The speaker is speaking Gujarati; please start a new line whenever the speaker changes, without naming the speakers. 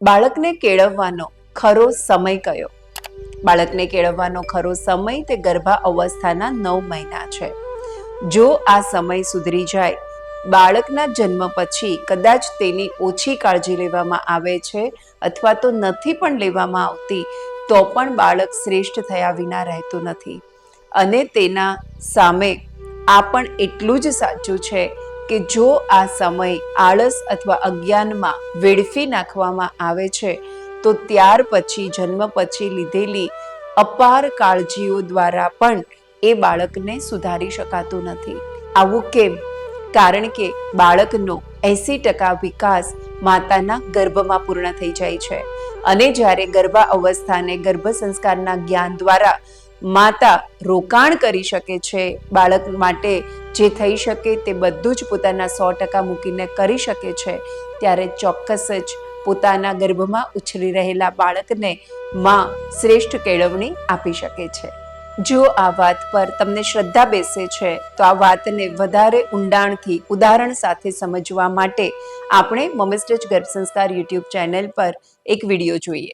બાળકને કેળવવાનો ખરો સમય કયો? બાળકને કેળવવાનો ખરો સમય તે ગર્ભા અવસ્થાના 9 મહિના છે. જો આ સમય સુધરી જાય, બાળકના જન્મ પછી કદાચ તેની ઓછી કાળજી લેવામાં આવે છે અથવા તો નથી પણ લેવામાં આવતી, તો પણ બાળક શ્રેષ્ઠ થયા વિના રહેતું નથી. અને તેના સામે આ પણ એટલું જ સાચું છે કે જો આ સમય આળસ અથવા અજ્ઞાનમાં વેડફી નાખવામાં આવે છે, તો ત્યાર પછી જન્મ પછી લીધેલી અપાર કાળજીઓ દ્વારા પણ એ બાળકને સુધારી શકાતું નથી. આવું કેમ? કારણ કે બાળકનો 80% વિકાસ માતાના ગર્ભમાં પૂર્ણ થઈ જાય છે. અને જ્યારે ગર્ભા અવસ્થાને ગર્ભ સંસ્કારના જ્ઞાન દ્વારા માતા રોકાણ કરી શકે છે, બાળક માટે જે થઈ શકે તે બધું જ પોતાના 100% મૂકીને કરી શકે છે, ત્યારે ચોક્કસ જ પોતાના ગર્ભમાં ઉછરી રહેલા બાળકને માં શ્રેષ્ઠ કેળવણી આપી શકે છે. જો આ વાત પર તમને શ્રદ્ધા બેસે છે, તો આ વાતને વધારે ઊંડાણથી ઉદાહરણ સાથે સમજવા માટે આપણે મમ્મીઝ ટચ ગર્ભ સંસ્કાર યુટ્યુબ ચેનલ પર એક વિડીયો જોઈએ.